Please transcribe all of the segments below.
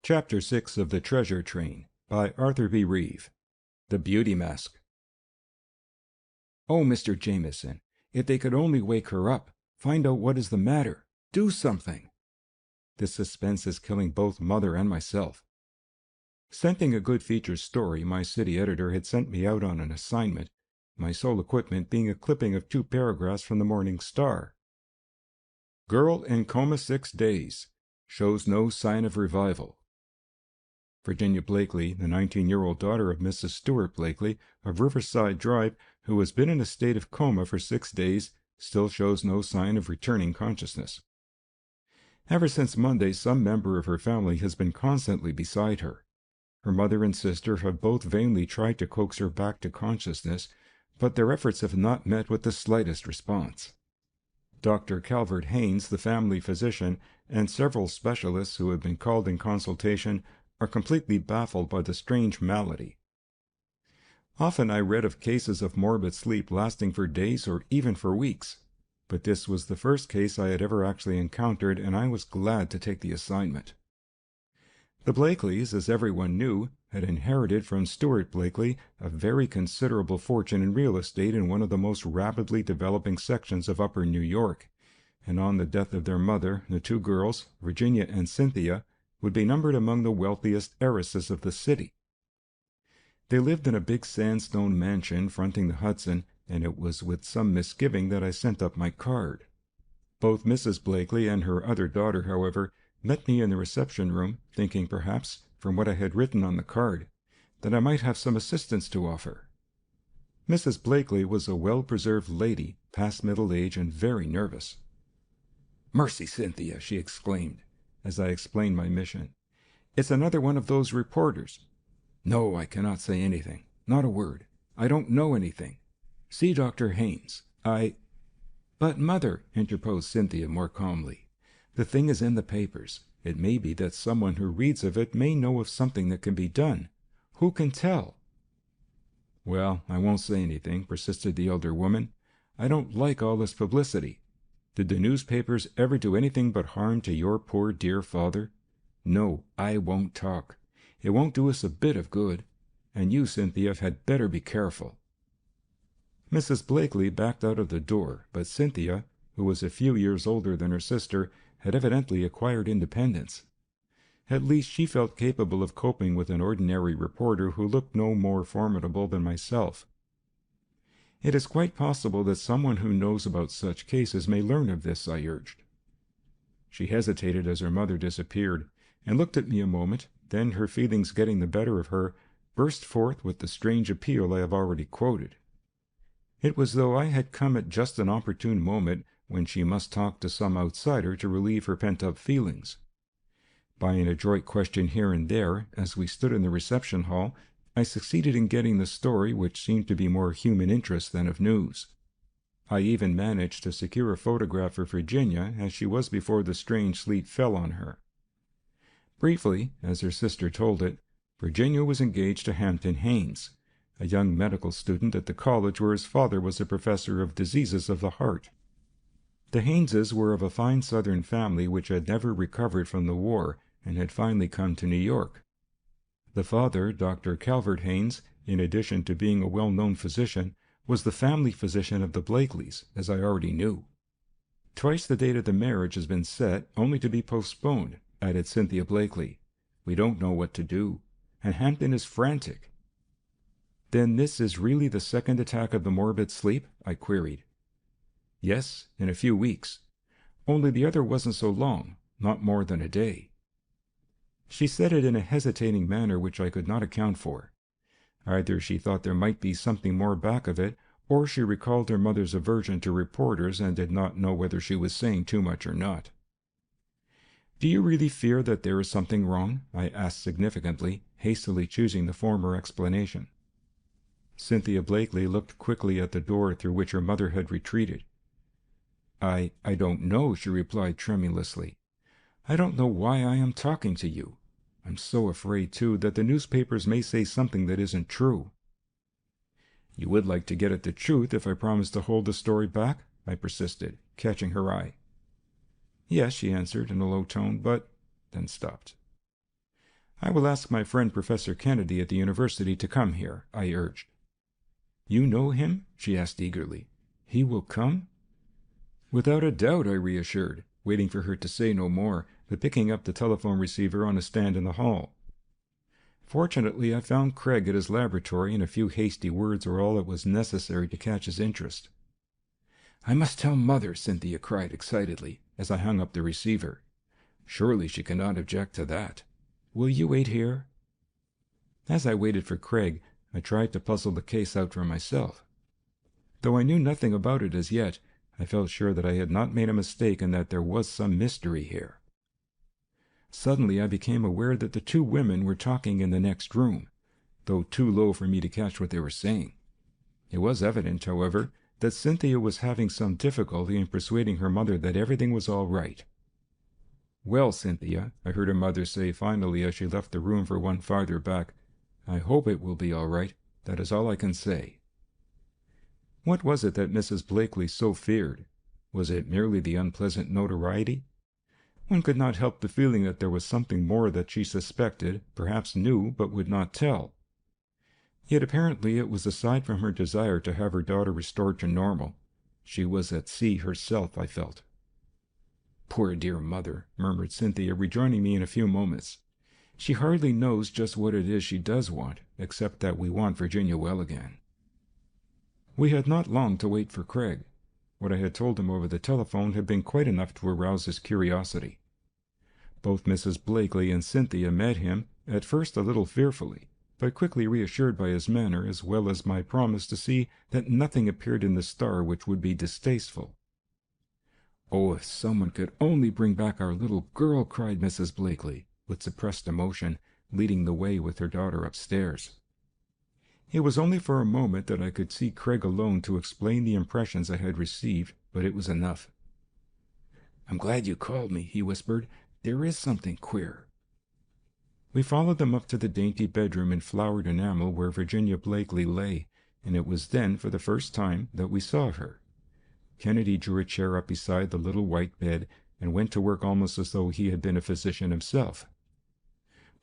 Chapter 6 of The Treasure Train by Arthur B. Reeve. The Beauty Mask. "Oh, Mr. Jameson, if they could only wake her up, find out what is the matter, do something." This suspense is killing both mother and myself. Scenting a good feature story, my city editor had sent me out on an assignment, my sole equipment being a clipping of 2 paragraphs from the Morning Star. Girl in coma 6 days. Shows no sign of revival. Virginia Blakely, the 19-year-old daughter of Mrs. Stuart Blakely of Riverside Drive, who has been in a state of coma for 6 days, still shows no sign of returning consciousness. Ever since Monday, some member of her family has been constantly beside her. Her mother and sister have both vainly tried to coax her back to consciousness, but their efforts have not met with the slightest response. Dr. Calvert Haynes, the family physician, and several specialists who have been called in consultation are completely baffled by the strange malady. Often I read of cases of morbid sleep lasting for days or even for weeks, but this was the first case I had ever actually encountered, and I was glad to take the assignment. The Blakeleys, as everyone knew, had inherited from Stuart Blakely a very considerable fortune in real estate in one of the most rapidly developing sections of Upper New York, and on the death of their mother, the 2 girls, Virginia and Cynthia, would be numbered among the wealthiest heiresses of the city. They lived in a big sandstone mansion fronting the Hudson, and it was with some misgiving that I sent up my card. Both Mrs. Blakely and her other daughter, however, met me in the reception room, thinking perhaps, from what I had written on the card, that I might have some assistance to offer. Mrs. Blakely was a well-preserved lady, past middle age and very nervous. "Mercy, Cynthia," she exclaimed, as I explained my mission. "It's another one of those reporters." "No, I cannot say anything. Not a word. I don't know anything. See Dr. Haynes. "But, Mother," interposed Cynthia more calmly, "the thing is in the papers. It may be that someone who reads of it may know of something that can be done. Who can tell?" "Well, I won't say anything," persisted the elder woman. "I don't like all this publicity. Did the newspapers ever do anything but harm to your poor dear father? No, I won't talk. It won't do us a bit of good. And you, Cynthia, had better be careful." Mrs. Blakely backed out of the door, but Cynthia, who was a few years older than her sister, had evidently acquired independence. At least she felt capable of coping with an ordinary reporter who looked no more formidable than myself. "It is quite possible that someone who knows about such cases may learn of this," I urged. She hesitated as her mother disappeared, and looked at me a moment, then, her feelings getting the better of her, burst forth with the strange appeal I have already quoted. It was as though I had come at just an opportune moment when she must talk to some outsider to relieve her pent-up feelings. By an adroit question here and there, as we stood in the reception hall, I succeeded in getting the story which seemed to be more human interest than of news. I even managed to secure a photograph of Virginia as she was before the strange sleep fell on her. Briefly, as her sister told it, Virginia was engaged to Hampton Haynes, a young medical student at the college where his father was a professor of diseases of the heart. The Hayneses were of a fine Southern family which had never recovered from the war and had finally come to New York. The father, Dr. Calvert Haynes, in addition to being a well-known physician, was the family physician of the Blakeleys, as I already knew. "Twice the date of the marriage has been set, only to be postponed," added Cynthia Blakely. "We don't know what to do, and Hampton is frantic." "Then this is really the second attack of the morbid sleep?" I queried. "Yes, in a few weeks. Only the other wasn't so long, not more than a day." She said it in a hesitating manner which I could not account for. Either she thought there might be something more back of it, or she recalled her mother's aversion to reporters and did not know whether she was saying too much or not. "Do you really fear that there is something wrong?" I asked significantly, hastily choosing the former explanation. Cynthia Blakely looked quickly at the door through which her mother had retreated. I don't know," she replied tremulously. "I don't know why I am talking to you. I'm so afraid, too, that the newspapers may say something that isn't true." "You would like to get at the truth if I promised to hold the story back?" I persisted, catching her eye. "Yes," she answered in a low tone, "but—" then stopped. I will ask my friend Professor Kennedy at the university to come here, I urged. You know him? She asked eagerly. He will come? Without a doubt, I reassured, waiting for her to say no more, but picking up the telephone receiver on a stand in the hall. Fortunately, I found Craig at his laboratory, and a few hasty words were all that was necessary to catch his interest. I must tell Mother, Cynthia cried excitedly, as I hung up the receiver. Surely she cannot object to that. Will you wait here? As I waited for Craig, I tried to puzzle the case out for myself. Though I knew nothing about it as yet, I felt sure that I had not made a mistake and that there was some mystery here. Suddenly I became aware that the two women were talking in the next room, though too low for me to catch what they were saying. It was evident, however, that Cynthia was having some difficulty in persuading her mother that everything was all right. Well, Cynthia, I heard her mother say finally as she left the room for one farther back, I hope it will be all right. That is all I can say. What was it that Mrs. Blakely so feared? Was it merely the unpleasant notoriety? One could not help the feeling that there was something more that she suspected, perhaps knew, but would not tell. Yet apparently it was aside from her desire to have her daughter restored to normal. She was at sea herself, I felt. Poor dear mother, murmured Cynthia, rejoining me in a few moments. She hardly knows just what it is she does want, except that we want Virginia well again. We had not long to wait for Craig. What I had told him over the telephone had been quite enough to arouse his curiosity. Both Mrs. Blakely and Cynthia met him, at first a little fearfully, but quickly reassured by his manner as well as my promise to see that nothing appeared in the star which would be distasteful. Oh, if someone could only bring back our little girl, cried Mrs. Blakely, with suppressed emotion, leading the way with her daughter upstairs. It was only for a moment that I could see Craig alone to explain the impressions I had received, but it was enough. I'm glad you called me, he whispered. There is something queer. We followed them up to the dainty bedroom in flowered enamel where Virginia Blakely lay, and it was then, for the first time, that we saw her. Kennedy drew a chair up beside the little white bed and went to work almost as though he had been a physician himself.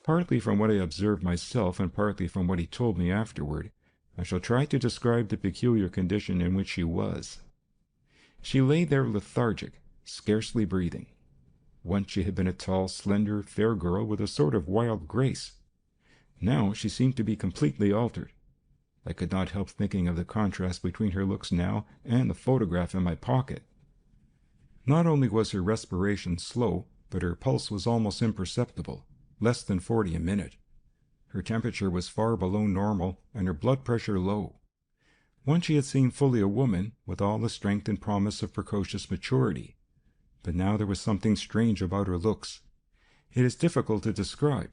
Partly from what I observed myself and partly from what he told me afterward, I shall try to describe the peculiar condition in which she was. She lay there lethargic, scarcely breathing. Once she had been a tall, slender, fair girl with a sort of wild grace. Now she seemed to be completely altered. I could not help thinking of the contrast between her looks now and the photograph in my pocket. Not only was her respiration slow, but her pulse was almost imperceptible, less than 40 a minute. Her temperature was far below normal, and her blood pressure low. Once she had seemed fully a woman, with all the strength and promise of precocious maturity. But now there was something strange about her looks. It is difficult to describe.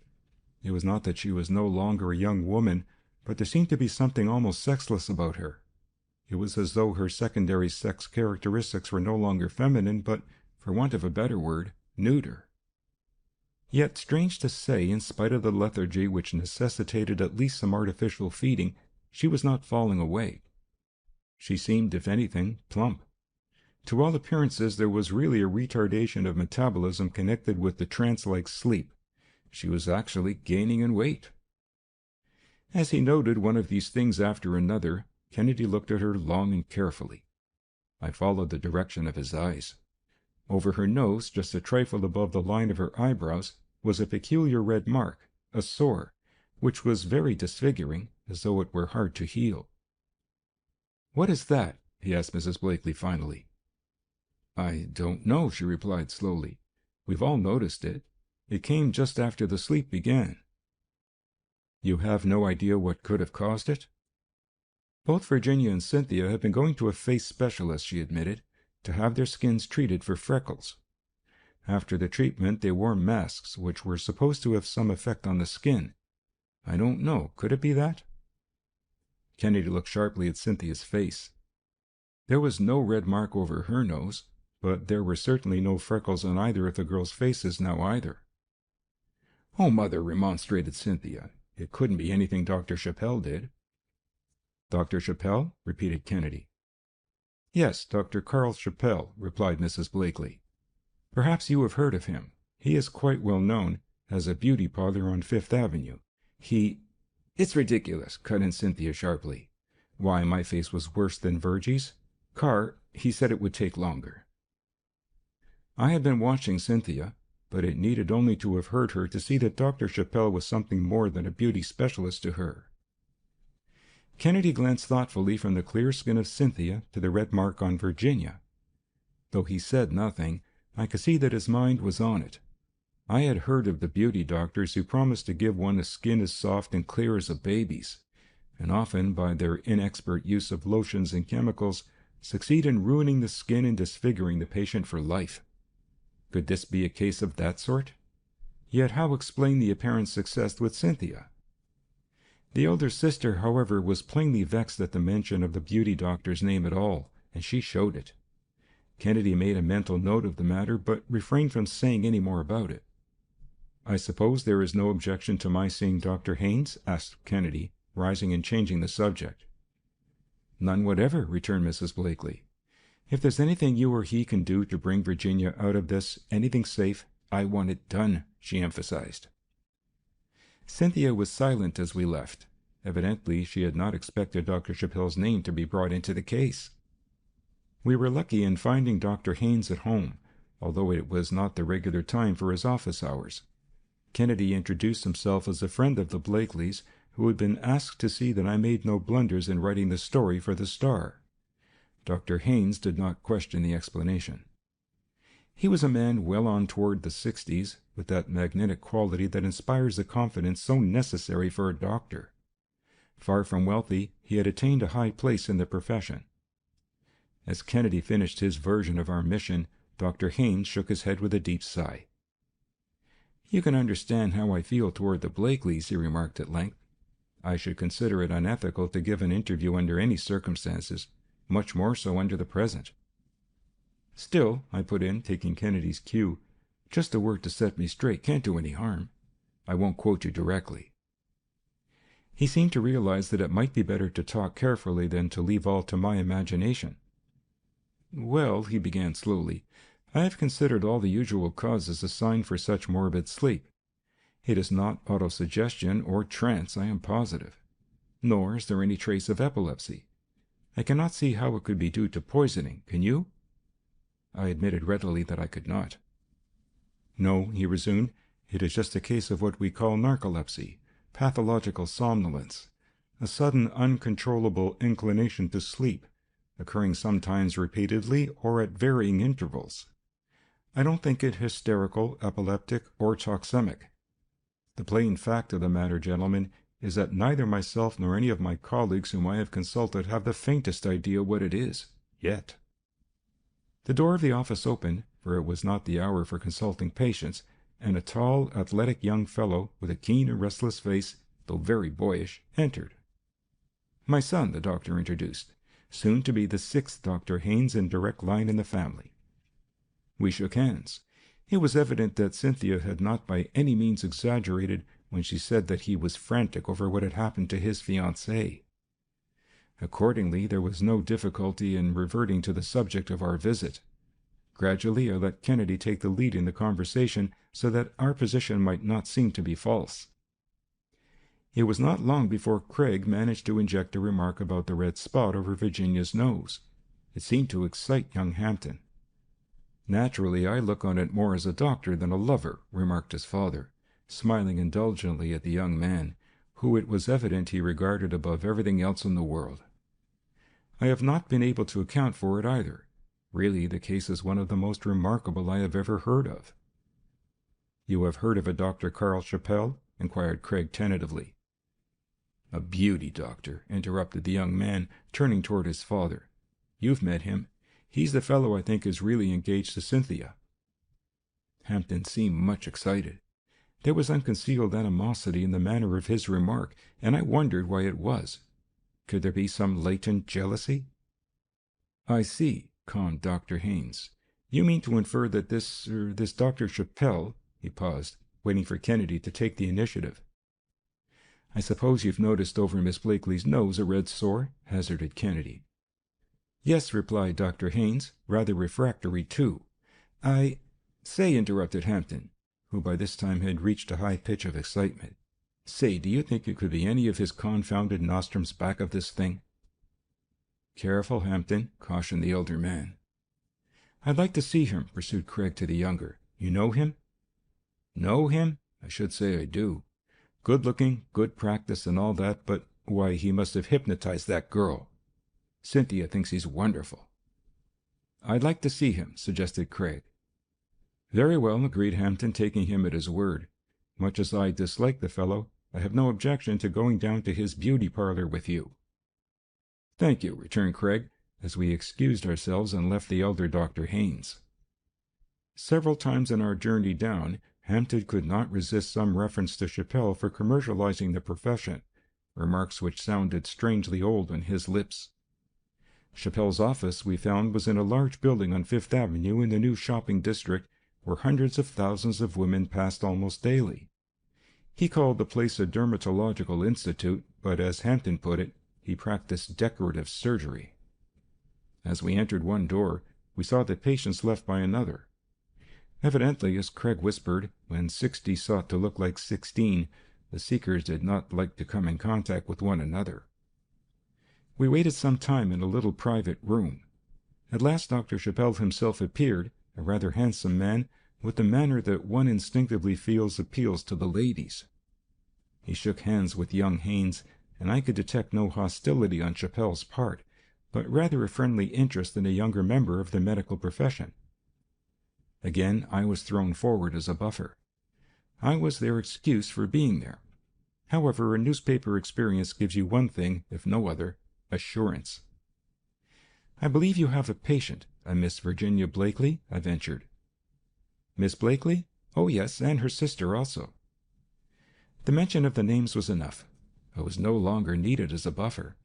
It was not that she was no longer a young woman, but there seemed to be something almost sexless about her. It was as though her secondary sex characteristics were no longer feminine, but, for want of a better word, neuter. Yet, strange to say, in spite of the lethargy which necessitated at least some artificial feeding, she was not falling away. She seemed, if anything, plump. To all appearances there was really a retardation of metabolism connected with the trance-like sleep. She was actually gaining in weight. As he noted one of these things after another, Kennedy looked at her long and carefully. I followed the direction of his eyes. Over her nose, just a trifle above the line of her eyebrows, was a peculiar red mark, a sore, which was very disfiguring, as though it were hard to heal. "What is that?" he asked Mrs. Blakely finally. "I don't know," she replied slowly. "We've all noticed it. It came just after the sleep began." "You have no idea what could have caused it?" Both Virginia and Cynthia had been going to a face specialist, she admitted, to have their skins treated for freckles. After the treatment, they wore masks, which were supposed to have some effect on the skin. I don't know. Could it be that? Kennedy looked sharply at Cynthia's face. There was no red mark over her nose, but there were certainly no freckles on either of the girls' faces now either. "Oh, Mother," remonstrated Cynthia. "It couldn't be anything Dr. Chappelle did." "Dr. Chappelle?" repeated Kennedy. "Yes, Dr. Carl Chappelle," replied Mrs. Blakely. "Perhaps you have heard of him. He is quite well known, has a beauty parlor on Fifth Avenue. He—" "It's ridiculous," cut in Cynthia sharply. Why, my face was worse than Virgie's. "Carr, he said it would take longer." I had been watching Cynthia, but it needed only to have heard her to see that Dr. Chappelle was something more than a beauty specialist to her. Kennedy glanced thoughtfully from the clear skin of Cynthia to the red mark on Virginia. Though he said nothing, I could see that his mind was on it. I had heard of the beauty doctors who promised to give one a skin as soft and clear as a baby's, and often, by their inexpert use of lotions and chemicals, succeed in ruining the skin and disfiguring the patient for life. Could this be a case of that sort? Yet how explain the apparent success with Cynthia? The elder sister, however, was plainly vexed at the mention of the beauty doctor's name at all, and she showed it. Kennedy made a mental note of the matter, but refrained from saying any more about it. "I suppose there is no objection to my seeing Dr. Haynes?" asked Kennedy, rising and changing the subject. "None whatever," returned Mrs. Blakely. "If there's anything you or he can do to bring Virginia out of this, anything safe, I want it done," she emphasized. Cynthia was silent as we left. Evidently, she had not expected Dr. Chappelle's name to be brought into the case. We were lucky in finding Dr. Haynes at home, although it was not the regular time for his office hours. Kennedy introduced himself as a friend of the Blakeleys, who had been asked to see that I made no blunders in writing the story for the Star. Dr. Haynes did not question the explanation. He was a man well on toward the 60s, with that magnetic quality that inspires the confidence so necessary for a doctor. Far from wealthy, he had attained a high place in the profession. As Kennedy finished his version of our mission, Dr. Haynes shook his head with a deep sigh. "You can understand how I feel toward the Blakeleys," he remarked at length. "I should consider it unethical to give an interview under any circumstances, much more so under the present." "Still," I put in, taking Kennedy's cue, "just a word to set me straight can't do any harm. I won't quote you directly." He seemed to realize that it might be better to talk carefully than to leave all to my imagination. "Well," he began slowly, "I have considered all the usual causes assigned for such morbid sleep. It is not autosuggestion or trance, I am positive. Nor is there any trace of epilepsy. I cannot see how it could be due to poisoning, can you?" I admitted readily that I could not. "No," he resumed, "it is just a case of what we call narcolepsy, pathological somnolence, a sudden uncontrollable inclination to sleep, occurring sometimes repeatedly or at varying intervals. I don't think it hysterical, epileptic, or toxemic. The plain fact of the matter, gentlemen, is that neither myself nor any of my colleagues whom I have consulted have the faintest idea what it is, yet." The door of the office opened, for it was not the hour for consulting patients, and a tall, athletic young fellow, with a keen and restless face, though very boyish, entered. "My son," the doctor introduced, "soon to be the 6th Dr. Haynes in direct line in the family." We shook hands. It was evident that Cynthia had not by any means exaggerated when she said that he was frantic over what had happened to his fiancée. Accordingly, there was no difficulty in reverting to the subject of our visit. Gradually, I let Kennedy take the lead in the conversation so that our position might not seem to be false. It was not long before Craig managed to inject a remark about the red spot over Virginia's nose. It seemed to excite young Hampton. "Naturally, I look on it more as a doctor than a lover," remarked his father, smiling indulgently at the young man, who it was evident he regarded above everything else in the world. "I have not been able to account for it either. Really, the case is one of the most remarkable I have ever heard of." "You have heard of a Dr. Carl Chappelle?" inquired Craig tentatively. "A beauty doctor," interrupted the young man, turning toward his father. "You've met him. He's the fellow I think is really engaged to Cynthia." Hampton seemed much excited. There was unconcealed animosity in the manner of his remark, and I wondered why it was. Could there be some latent jealousy? "I see," conned Dr. Haynes. "You mean to infer that this Dr. Chappelle—" He paused, waiting for Kennedy to take the initiative. "I suppose you've noticed over Miss Blakely's nose a red sore?" hazarded Kennedy. "Yes," replied Dr. Haynes, "rather refractory, too." "I—" "Say," interrupted Hampton, who by this time had reached a high pitch of excitement. "Say, do you think it could be any of his confounded nostrums back of this thing?" "Careful, Hampton," cautioned the elder man. "I'd like to see him," pursued Craig to the younger. "You know him?" "Know him? I should say I do. Good-looking, good practice and all that, but, why, he must have hypnotized that girl. Cynthia thinks he's wonderful." "I'd like to see him," suggested Craig. "Very well," agreed Hampton, taking him at his word. "Much as I dislike the fellow, I have no objection to going down to his beauty parlor with you." "Thank you," returned Craig, as we excused ourselves and left the elder Dr. Haynes. Several times in our journey down, Hampton could not resist some reference to Chappell for commercializing the profession, remarks which sounded strangely old on his lips. Chappell's office, we found, was in a large building on Fifth Avenue in the new shopping district, where hundreds of thousands of women passed almost daily. He called the place a dermatological institute, but as Hampton put it, he practiced decorative surgery. As we entered one door, we saw the patients left by another. Evidently, as Craig whispered, when 60 sought to look like 16, the seekers did not like to come in contact with one another. We waited some time in a little private room. At last Dr. Chappell himself appeared, a rather handsome man, with the manner that one instinctively feels appeals to the ladies. He shook hands with young Haynes, and I could detect no hostility on Chappell's part, but rather a friendly interest in a younger member of the medical profession. Again I was thrown forward as a buffer. I was their excuse for being there. However, a newspaper experience gives you one thing, if no other, assurance. "I believe you have a patient, a Miss Virginia Blakely," I ventured. "Miss Blakely? Oh, yes, and her sister also." The mention of the names was enough. I was no longer needed as a buffer.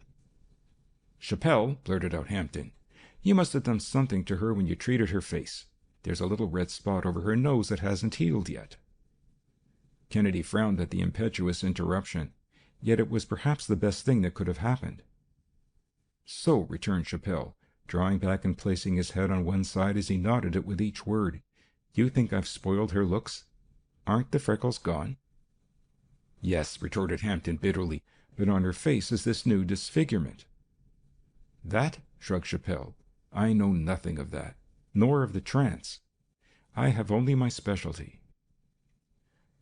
"Chappell," blurted out Hampton, "you must have done something to her when you treated her face. There's a little red spot over her nose that hasn't healed yet." Kennedy frowned at the impetuous interruption, yet it was perhaps the best thing that could have happened. "So," returned Chappell, drawing back and placing his head on one side as he nodded it with each word, "you think I've spoiled her looks? Aren't the freckles gone?" "Yes," retorted Hampton bitterly, "but on her face is this new disfigurement." "That?" shrugged Chappell. "I know nothing of that, nor of the trance. I have only my specialty."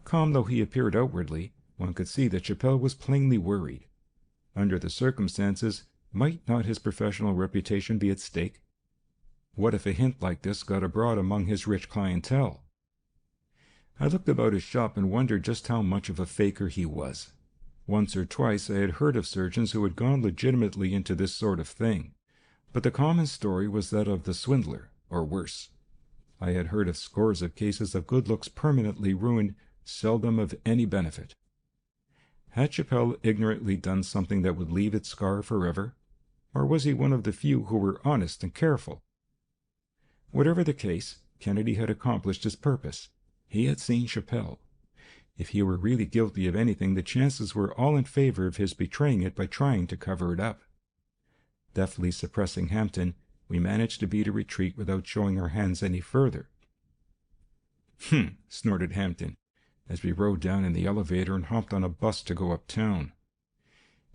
Calm though he appeared outwardly, one could see that Chappell was plainly worried. Under the circumstances, might not his professional reputation be at stake? What if a hint like this got abroad among his rich clientele? I looked about his shop and wondered just how much of a faker he was. Once or twice I had heard of surgeons who had gone legitimately into this sort of thing, but the common story was that of the swindler, or worse. I had heard of scores of cases of good looks permanently ruined, seldom of any benefit. Had Chappell ignorantly done something that would leave its scar forever? Or was he one of the few who were honest and careful? Whatever the case, Kennedy had accomplished his purpose. He had seen Chappell. If he were really guilty of anything, the chances were all in favor of his betraying it by trying to cover it up. Deftly suppressing Hampton, we managed to beat a retreat without showing our hands any further. Snorted Hampton, as we rode down in the elevator and hopped on a bus to go uptown.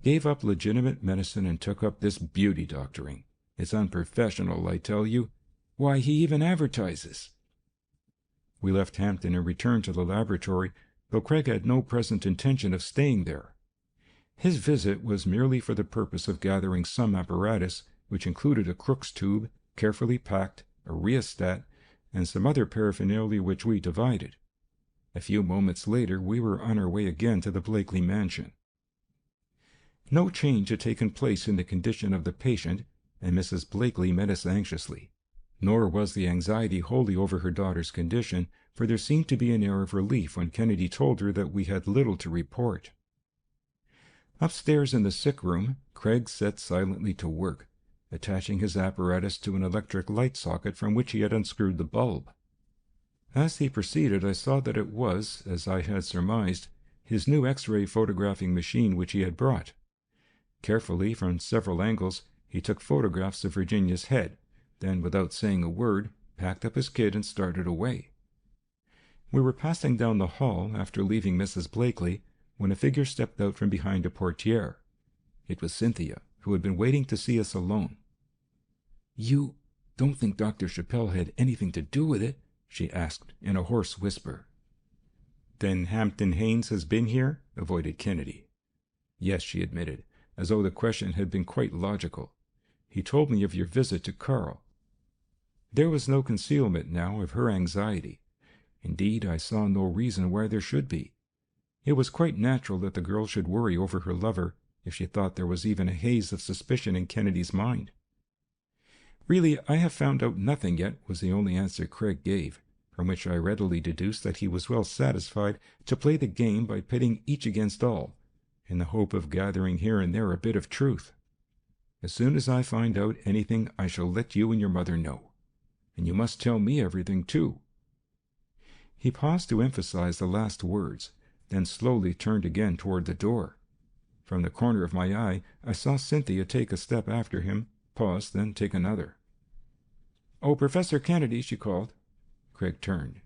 "Gave up legitimate medicine and took up this beauty doctoring. It's unprofessional, I tell you. Why, he even advertises." We left Hampton and returned to the laboratory, though Craig had no present intention of staying there. His visit was merely for the purpose of gathering some apparatus, which included a Crookes tube, carefully packed, a rheostat, and some other paraphernalia which we divided. A few moments later we were on our way again to the Blakely mansion. No change had taken place in the condition of the patient, and Mrs. Blakely met us anxiously. Nor was the anxiety wholly over her daughter's condition, for there seemed to be an air of relief when Kennedy told her that we had little to report. Upstairs in the sick room, Craig set silently to work, attaching his apparatus to an electric light socket from which he had unscrewed the bulb. As he proceeded, I saw that it was, as I had surmised, his new X-ray photographing machine which he had brought. Carefully, from several angles, he took photographs of Virginia's head, then, without saying a word, packed up his kit and started away. We were passing down the hall after leaving Mrs. Blakely when a figure stepped out from behind a portiere. It was Cynthia, who had been waiting to see us alone. "You don't think Dr. Chappelle had anything to do with it?" she asked in a hoarse whisper. "Then Hampton Haynes has been here?" avoided Kennedy. "Yes," she admitted, as though the question had been quite logical. "He told me of your visit to Carl." There was no concealment now of her anxiety. Indeed, I saw no reason why there should be. It was quite natural that the girl should worry over her lover if she thought there was even a haze of suspicion in Kennedy's mind. "Really, I have found out nothing yet," was the only answer Craig gave, from which I readily deduced that he was well satisfied to play the game by pitting each against all, in the hope of gathering here and there a bit of truth. "As soon as I find out anything, I shall let you and your mother know. And you must tell me everything, too." He paused to emphasize the last words, then slowly turned again toward the door. From the corner of my eye, I saw Cynthia take a step after him, pause, then take another. "Oh, Professor Kennedy," she called. Craig turned.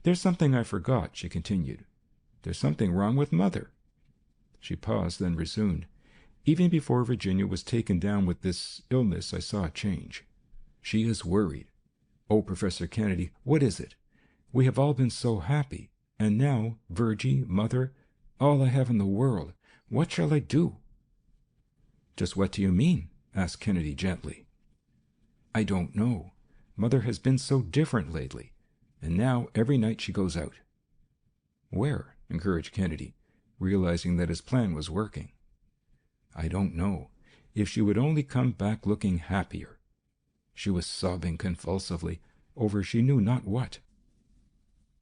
"There's something I forgot," she continued. "There's something wrong with Mother." She paused, then resumed. "Even before Virginia was taken down with this illness, I saw a change. She is worried. Oh, Professor Kennedy, what is it? We have all been so happy, and now, Virgie, Mother, all I have in the world. What shall I do?" "Just what do you mean?" asked Kennedy gently. "I don't know. Mother has been so different lately, and now every night she goes out." "Where?" encouraged Kennedy, realizing that his plan was working. "I don't know. If she would only come back looking happier." She was sobbing convulsively over she knew not what.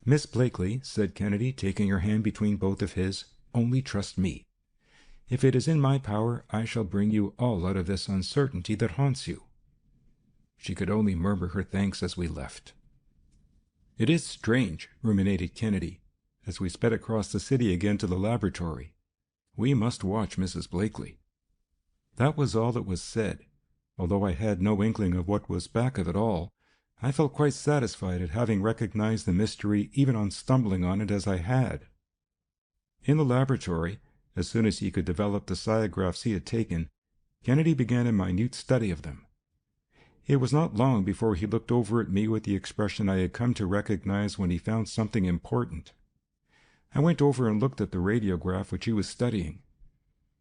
"Miss Blakely," said Kennedy, taking her hand between both of his, "only trust me. If it is in my power, I shall bring you all out of this uncertainty that haunts you." She could only murmur her thanks as we left. "It is strange," ruminated Kennedy, as we sped across the city again to the laboratory. "We must watch Mrs. Blakely." That was all that was said. Although I had no inkling of what was back of it all, I felt quite satisfied at having recognized the mystery even on stumbling on it as I had. In the laboratory, as soon as he could develop the sciagraphs he had taken, Kennedy began a minute study of them. It was not long before he looked over at me with the expression I had come to recognize when he found something important. I went over and looked at the radiograph which he was studying.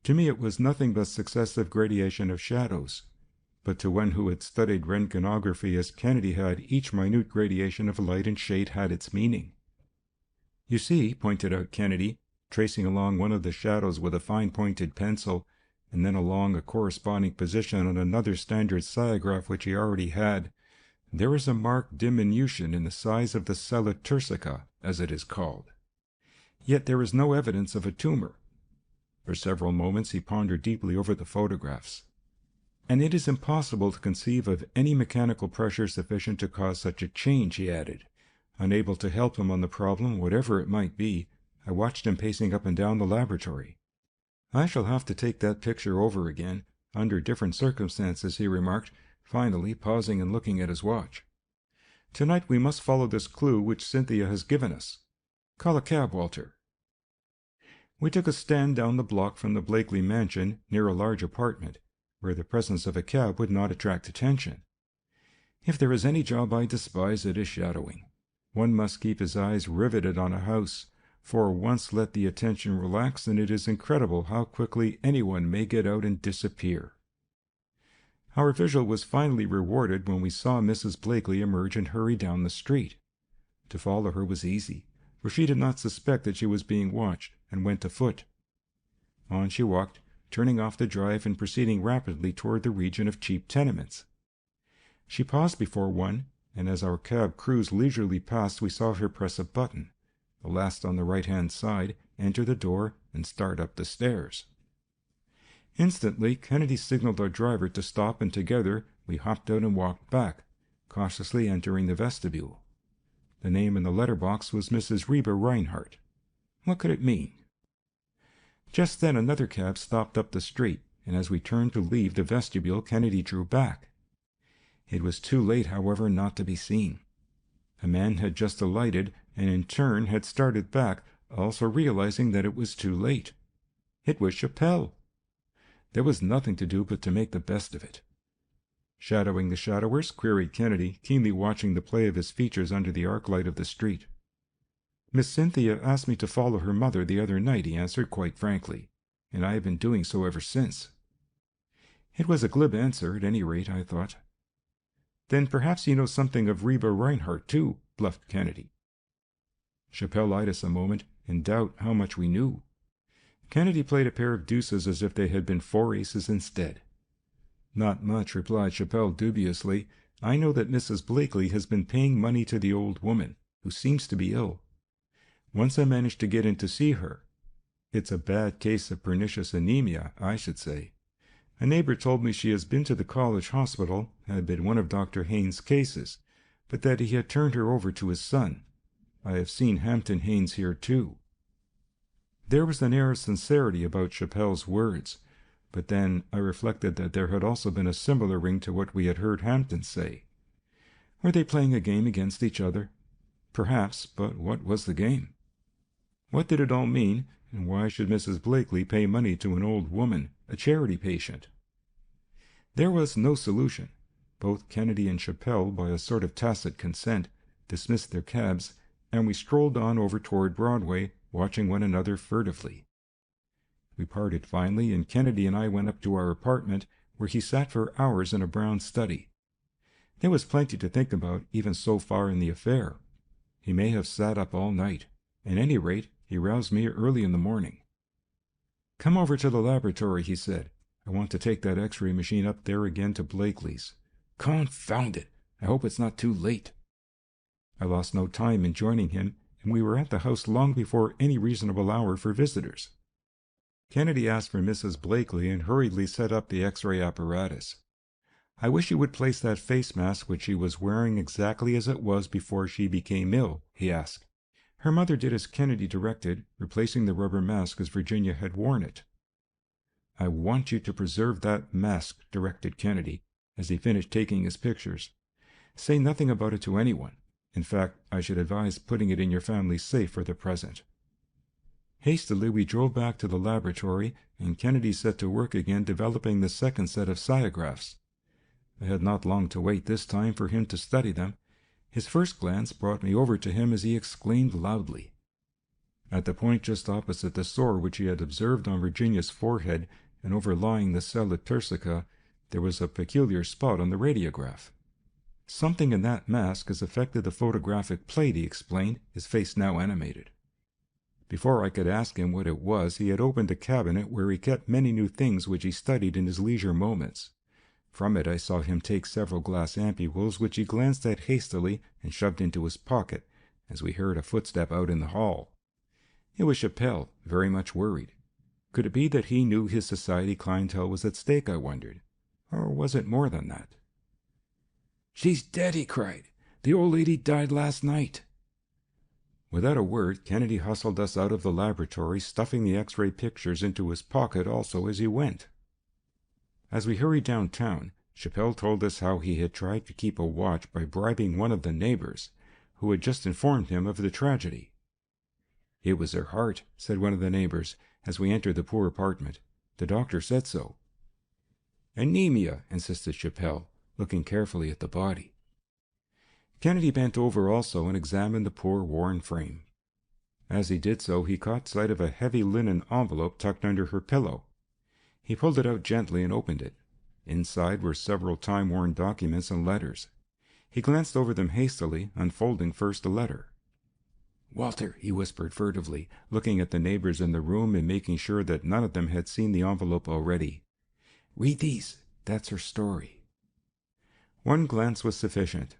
To me it was nothing but successive gradation of shadows, but to one who had studied röntgenography as Kennedy had, each minute gradation of light and shade had its meaning. "You see," pointed out Kennedy, tracing along one of the shadows with a fine-pointed pencil, and then along a corresponding position on another standard sciagraph which he already had, "there is a marked diminution in the size of the cella turcica, as it is called. Yet there is no evidence of a tumor." For several moments he pondered deeply over the photographs. "And it is impossible to conceive of any mechanical pressure sufficient to cause such a change," he added. Unable to help him on the problem, whatever it might be, I watched him pacing up and down the laboratory. "I shall have to take that picture over again, under different circumstances," he remarked, finally pausing and looking at his watch. "Tonight we must follow this clue which Cynthia has given us. Call a cab, Walter." We took a stand down the block from the Blakely mansion, near a large apartment, where the presence of a cab would not attract attention. If there is any job I despise, it is shadowing. One must keep his eyes riveted on a house, for once let the attention relax, and it is incredible how quickly anyone may get out and disappear. Our vigil was finally rewarded when we saw Mrs. Blakely emerge and hurry down the street. To follow her was easy, for she did not suspect that she was being watched, and went afoot. On she walked, turning off the drive and proceeding rapidly toward the region of cheap tenements. She paused before one, and as our cab cruised leisurely past, we saw her press a button, the last on the right-hand side, enter the door, and start up the stairs. Instantly, Kennedy signaled our driver to stop, and together we hopped out and walked back, cautiously entering the vestibule. The name in the letterbox was Mrs. Reba Reinhardt. What could it mean? Just then another cab stopped up the street, and as we turned to leave the vestibule, Kennedy drew back. It was too late, however, not to be seen. A man had just alighted, and in turn had started back, also realizing that it was too late. It was Chappelle. There was nothing to do but to make the best of it. Shadowing the shadowers? Queried Kennedy, keenly watching the play of his features under the arc light of the street. Miss Cynthia asked me to follow her mother the other night, he answered quite frankly, and I have been doing so ever since. It was a glib answer, at any rate, I thought. Then perhaps you know something of Reeve Reinhardt, too, bluffed Kennedy. Chappelle eyed us a moment, in doubt how much we knew. Kennedy played a pair of deuces as if they had been 4 aces instead. Not much, replied Chappelle dubiously. I know that Mrs. Blakely has been paying money to the old woman, who seems to be ill. Once I managed to get in to see her. It's a bad case of pernicious anemia, I should say. A neighbor told me she has been to the college hospital, had been one of Dr. Haynes' cases, but that he had turned her over to his son. I have seen Hampton Haynes here, too. There was an air of sincerity about Chappelle's words, but then I reflected that there had also been a similar ring to what we had heard Hampton say. Were they playing a game against each other? Perhaps, but what was the game? What did it all mean, and why should Mrs. Blakely pay money to an old woman, a charity patient? There was no solution. Both Kennedy and Chappelle, by a sort of tacit consent, dismissed their cabs, and we strolled on over toward Broadway, watching one another furtively. We parted finally, and Kennedy and I went up to our apartment, where he sat for hours in a brown study. There was plenty to think about, even so far in the affair. He may have sat up all night. At any rate, he roused me early in the morning. Come over to the laboratory, he said. I want to take that X-ray machine up there again to Blakely's. Confound it! I hope it's not too late. I lost no time in joining him, and we were at the house long before any reasonable hour for visitors. Kennedy asked for Mrs. Blakely and hurriedly set up the X-ray apparatus. I wish you would place that face mask which she was wearing exactly as it was before she became ill, he asked. Her mother did as Kennedy directed, replacing the rubber mask as Virginia had worn it. I want you to preserve that mask, directed Kennedy, as he finished taking his pictures. Say nothing about it to anyone. In fact, I should advise putting it in your family safe for the present. Hastily we drove back to the laboratory, and Kennedy set to work again developing the second set of sciagraphs. I had not long to wait this time for him to study them. His first glance brought me over to him as he exclaimed loudly. At the point just opposite the sore which he had observed on Virginia's forehead and overlying the sella turcica, there was a peculiar spot on the radiograph. Something in that mask has affected the photographic plate, he explained, his face now animated. Before I could ask him what it was, he had opened a cabinet where he kept many new things which he studied in his leisure moments. From it I saw him take several glass ampoules which he glanced at hastily and shoved into his pocket, as we heard a footstep out in the hall. It was Chappelle, very much worried. Could it be that he knew his society clientele was at stake, I wondered? Or was it more than that? "She's dead," he cried. "The old lady died last night." Without a word, Kennedy hustled us out of the laboratory, stuffing the X-ray pictures into his pocket also as he went. As we hurried downtown, Chappelle told us how he had tried to keep a watch by bribing one of the neighbors, who had just informed him of the tragedy. "It was her heart," said one of the neighbors, as we entered the poor apartment. "The doctor said so." "Anemia," insisted Chappelle, looking carefully at the body. Kennedy bent over also and examined the poor worn frame. As he did so, he caught sight of a heavy linen envelope tucked under her pillow. He pulled it out gently and opened it. Inside were several time-worn documents and letters. He glanced over them hastily, unfolding first a letter. "Walter," he whispered furtively, looking at the neighbors in the room and making sure that none of them had seen the envelope already. "Read these. That's her story." One glance was sufficient.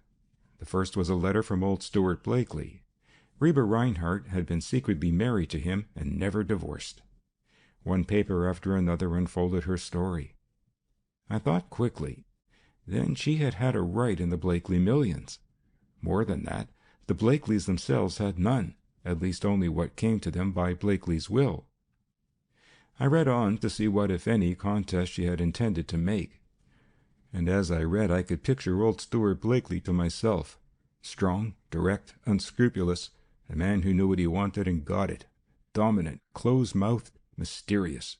The first was a letter from old Stuart Blakely. Reeve Reinhardt had been secretly married to him and never divorced. One paper after another unfolded her story. I thought quickly. Then she had had a right in the Blakely millions. More than that, the Blakeleys themselves had none, at least only what came to them by Blakely's will. I read on to see what, if any, contest she had intended to make. And as I read, I could picture old Stuart Blakely to myself, strong, direct, unscrupulous, A man who knew what he wanted and got it. Dominant, close-mouthed, mysterious.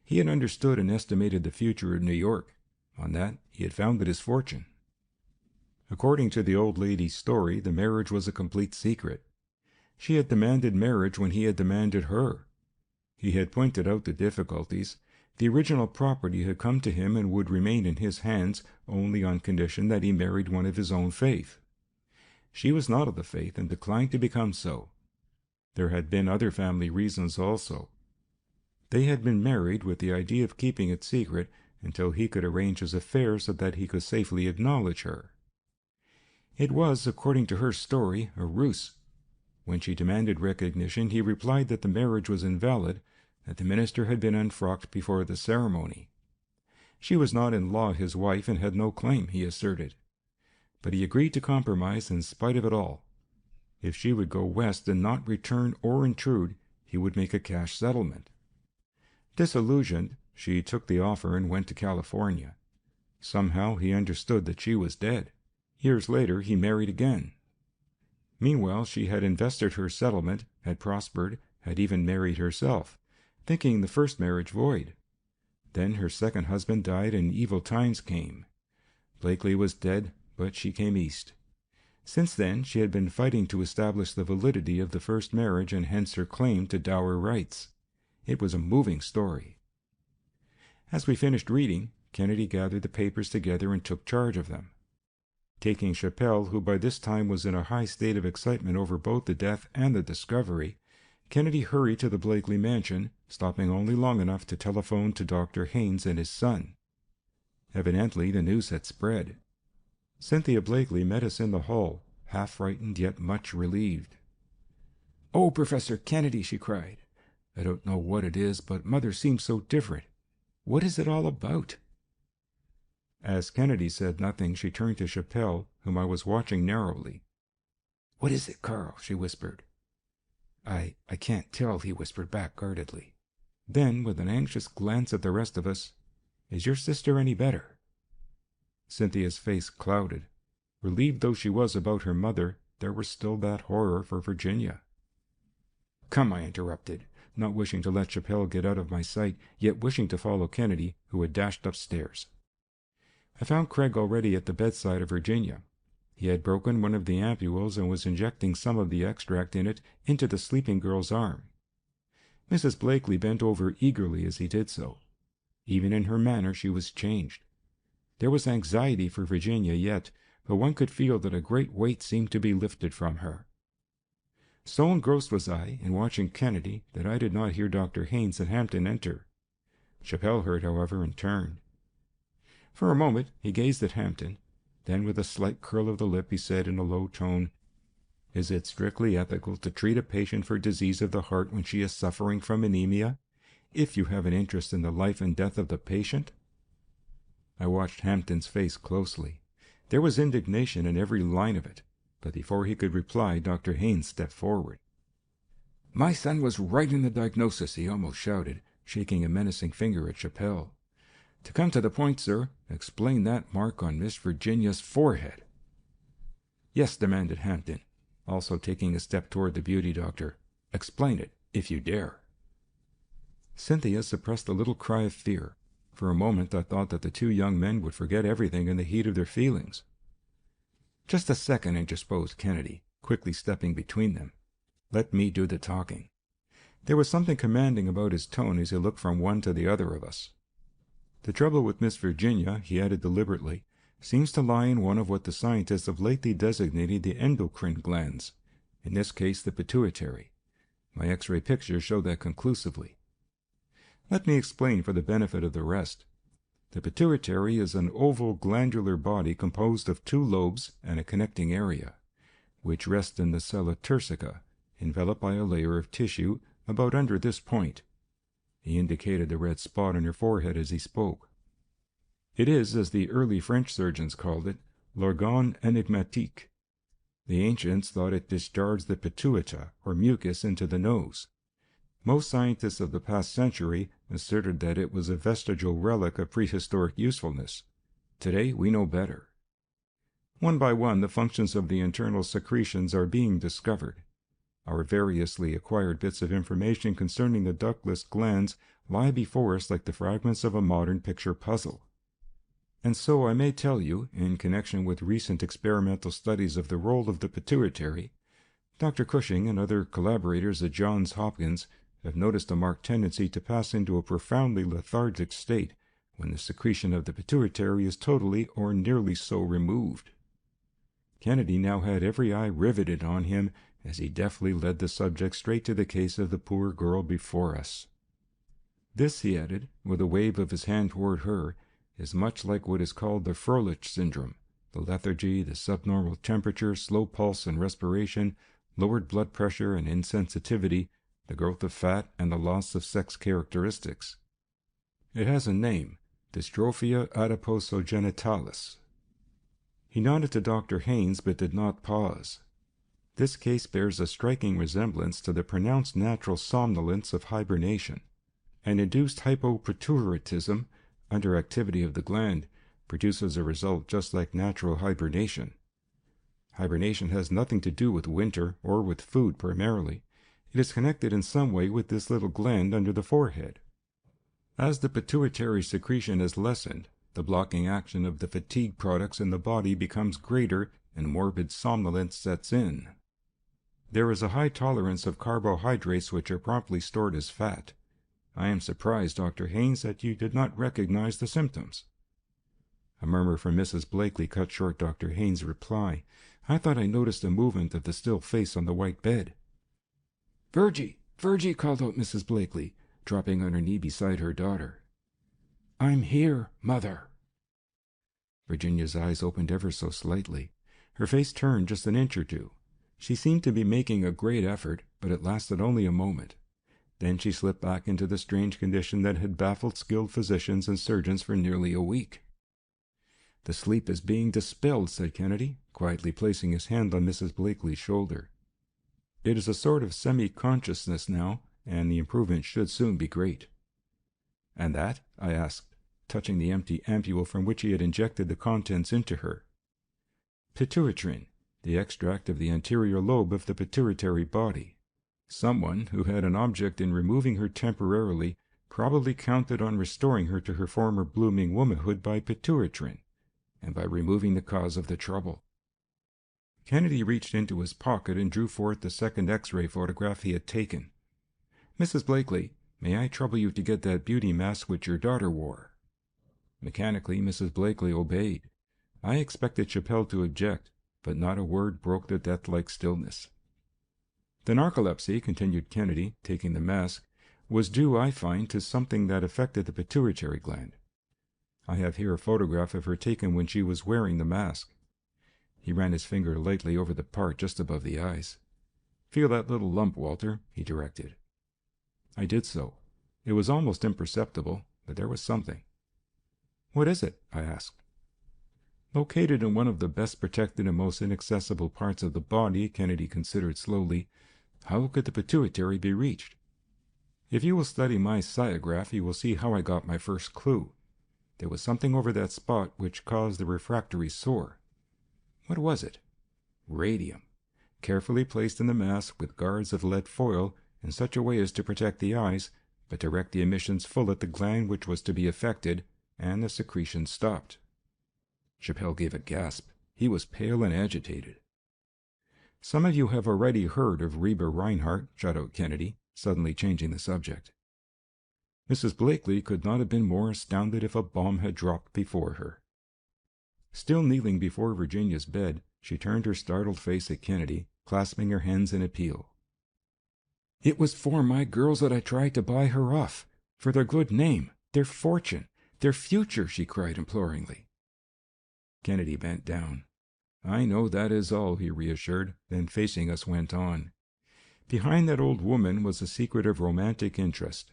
He had understood and estimated the future of New York. On that, he had founded his fortune. According to the old lady's story, the marriage was a complete secret. She had demanded marriage when he had demanded her. He had pointed out the difficulties. The original property had come to him and would remain in his hands only on condition that he married one of his own faith. She was not of the faith and declined to become so. There had been other family reasons also. They had been married with the idea of keeping it secret until he could arrange his affairs so that he could safely acknowledge her. It was, according to her story, a ruse. When she demanded recognition, he replied that the marriage was invalid, that the minister had been unfrocked before the ceremony. She was not in law his wife and had no claim, he asserted. But he agreed to compromise in spite of it all. If she would go west and not return or intrude, he would make a cash settlement. Disillusioned, she took the offer and went to California. Somehow he understood that she was dead. Years later he married again. Meanwhile she had invested her settlement, had prospered, had even married herself, thinking the first marriage void. Then her second husband died and evil times came. Blakely was dead, but she came east. Since then she had been fighting to establish the validity of the first marriage and hence her claim to dower rights. It was a moving story. As we finished reading, Kennedy gathered the papers together and took charge of them. Taking Chappelle, who by this time was in a high state of excitement over both the death and the discovery, Kennedy hurried to the Blakely mansion, stopping only long enough to telephone to Dr. Haynes and his son. Evidently the news had spread. Cynthia Blakely met us in the hall, half frightened yet much relieved. "Oh, Professor Kennedy," she cried. "I don't know what it is, but Mother seems so different. What is it all about?" As Kennedy said nothing, she turned to Chappelle, whom I was watching narrowly. "What is it, Carl?" she whispered. I can't tell," he whispered back guardedly. Then, with an anxious glance at the rest of us, "Is your sister any better?" Cynthia's face clouded. Relieved though she was about her mother, there was still that horror for Virginia. "Come," I interrupted, not wishing to let Chappelle get out of my sight, yet wishing to follow Kennedy, who had dashed upstairs. I found Craig already at the bedside of Virginia. He had broken one of the ampules and was injecting some of the extract in it into the sleeping girl's arm. Mrs. Blakely bent over eagerly as he did so. Even in her manner she was changed. There was anxiety for Virginia yet, but one could feel that a great weight seemed to be lifted from her. So engrossed was I in watching Kennedy that I did not hear Dr. Haynes and Hampton enter. Chappelle heard, however, and turned. For a moment he gazed at Hampton. Then, with a slight curl of the lip, he said in a low tone, "Is it strictly ethical to treat a patient for disease of the heart when she is suffering from anemia, if you have an interest in the life and death of the patient?" I watched Hampton's face closely. There was indignation in every line of it, but before he could reply, Dr. Haynes stepped forward. "My son was right in the diagnosis," he almost shouted, shaking a menacing finger at Chappelle. "To come to the point, sir, explain that mark on Miss Virginia's forehead." "Yes," demanded Hampton, also taking a step toward the beauty doctor. "Explain it, if you dare." Cynthia suppressed a little cry of fear. For a moment I thought that the two young men would forget everything in the heat of their feelings. "Just a second," interposed Kennedy, quickly stepping between them. "Let me do the talking." There was something commanding about his tone as he looked from one to the other of us. "The trouble with Miss Virginia," he added deliberately, "seems to lie in one of what the scientists have lately designated the endocrine glands, in this case the pituitary. My X-ray pictures show that conclusively. Let me explain for the benefit of the rest. The pituitary is an oval glandular body composed of two lobes and a connecting area, which rest in the sella turcica, enveloped by a layer of tissue about under this point." He indicated the red spot on her forehead as he spoke. "It is, as the early French surgeons called it, l'organe énigmatique. The ancients thought it discharged the pituita, or mucus, into the nose. Most scientists of the past century asserted that it was a vestigial relic of prehistoric usefulness. Today we know better. One by one the functions of the internal secretions are being discovered. Our variously acquired bits of information concerning the ductless glands lie before us like the fragments of a modern picture puzzle. And so I may tell you, in connection with recent experimental studies of the role of the pituitary, Dr. Cushing and other collaborators at Johns Hopkins have noticed a marked tendency to pass into a profoundly lethargic state when the secretion of the pituitary is totally or nearly so removed. Kennedy now had every eye riveted on him as he deftly led the subject straight to the case of the poor girl before us. This, he added, with a wave of his hand toward her, is much like what is called the Froelich syndrome, the lethargy, the subnormal temperature, slow pulse and respiration, lowered blood pressure and insensitivity, the growth of fat, and the loss of sex characteristics. It has a name, dystrophia adiposogenitalis. He nodded to Dr. Haynes, but did not pause. This case bears a striking resemblance to the pronounced natural somnolence of hibernation. An induced hypopituitarism, underactivity of the gland, produces a result just like natural hibernation. Hibernation has nothing to do with winter or with food primarily. It is connected in some way with this little gland under the forehead. As the pituitary secretion is lessened, the blocking action of the fatigue products in the body becomes greater and morbid somnolence sets in. There is a high tolerance of carbohydrates which are promptly stored as fat. I am surprised, Dr. Haynes, that you did not recognize the symptoms. A murmur from Mrs. Blakely cut short Dr. Haynes' reply. I thought I noticed a movement of the still face on the white bed. "Virgie! Virgie!" called out Mrs. Blakely, dropping on her knee beside her daughter. "I'm here, Mother." Virginia's eyes opened ever so slightly. Her face turned just an inch or two. She seemed to be making a great effort, but it lasted only a moment. Then she slipped back into the strange condition that had baffled skilled physicians and surgeons for nearly a week. "The sleep is being dispelled," said Kennedy, quietly placing his hand on Mrs. Blakely's shoulder. "It is a sort of semi-consciousness now, and the improvement should soon be great." "And that?" I asked, touching the empty ampule from which he had injected the contents into her. "Pituitrin, the extract of the anterior lobe of the pituitary body. Someone who had an object in removing her temporarily probably counted on restoring her to her former blooming womanhood by pituitrin, and by removing the cause of the trouble." Kennedy reached into his pocket and drew forth the second X-ray photograph he had taken. "Mrs. Blakely, may I trouble you to get that beauty mask which your daughter wore?" Mechanically, Mrs. Blakely obeyed. I expected Chappelle to object, but not a word broke the death-like stillness. "The narcolepsy," continued Kennedy, taking the mask, "was due, I find, to something that affected the pituitary gland. I have here a photograph of her taken when she was wearing the mask." He ran his finger lightly over the part just above the eyes. "Feel that little lump, Walter," he directed. I did so. It was almost imperceptible, but there was something. "What is it?" I asked. "Located in one of the best protected and most inaccessible parts of the body," Kennedy considered slowly, "how could the pituitary be reached? If you will study my sciograph, you will see how I got my first clue. There was something over that spot which caused the refractory sore. What was it? Radium, carefully placed in the mask with guards of lead foil in such a way as to protect the eyes, but direct the emissions full at the gland which was to be affected, and the secretion stopped." Chappelle gave a gasp. He was pale and agitated. "Some of you have already heard of Reeve Reinhardt," shot out Kennedy, suddenly changing the subject. Mrs. Blakely could not have been more astounded if a bomb had dropped before her. Still kneeling before Virginia's bed, she turned her startled face at Kennedy, clasping her hands in appeal. "It was for my girls that I tried to buy her off, for their good name, their fortune, their future," she cried imploringly. Kennedy bent down. "I know that is all," he reassured, then facing us went on. "Behind that old woman was a secret of romantic interest.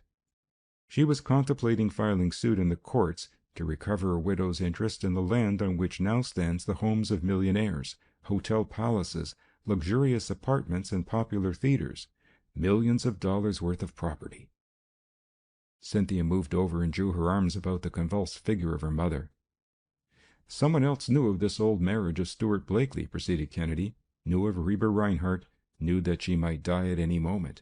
She was contemplating filing suit in the courts to recover a widow's interest in the land on which now stands the homes of millionaires, hotel palaces, luxurious apartments, and popular theaters, millions of dollars worth of property." Cynthia moved over and drew her arms about the convulsed figure of her mother. "Someone else knew of this old marriage of Stuart Blakely," proceeded Kennedy, "knew of Reeve Reinhardt, knew that she might die at any moment.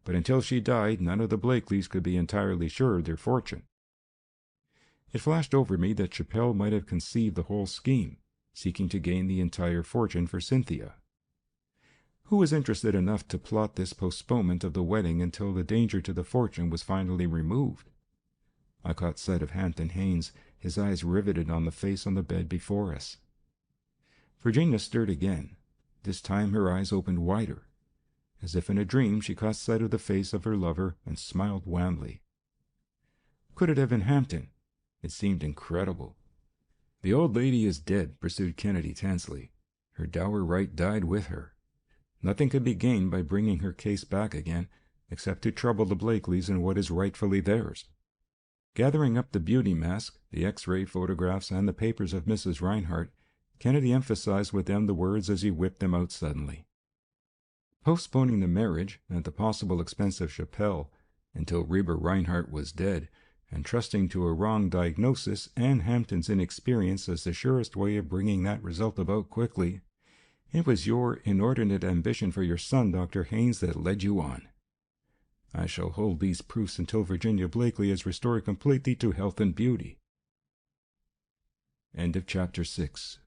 But until she died, none of the Blakeleys could be entirely sure of their fortune. It flashed over me that Chappell might have conceived the whole scheme, seeking to gain the entire fortune for Cynthia. Who was interested enough to plot this postponement of the wedding until the danger to the fortune was finally removed? I caught sight of Hampton Haynes, his eyes riveted on the face on the bed before us. Virginia stirred again. This time her eyes opened wider. As if in a dream, she caught sight of the face of her lover and smiled wanly. Could it have been Hampton? It seemed incredible. "The old lady is dead," pursued Kennedy tensely. "Her dower right died with her. Nothing could be gained by bringing her case back again, except to trouble the Blakeleys in what is rightfully theirs." Gathering up the beauty mask, the X-ray photographs, and the papers of Mrs. Reinhardt, Kennedy emphasized with them the words as he whipped them out suddenly. Postponing the marriage, at the possible expense of Chappell, until Reba Reinhardt was dead, and trusting to a wrong diagnosis and Hampton's inexperience as the surest way of bringing that result about quickly, it was your inordinate ambition for your son, Dr. Haynes, that led you on. I shall hold these proofs until Virginia Blakely is restored completely to health and beauty. End of chapter 6.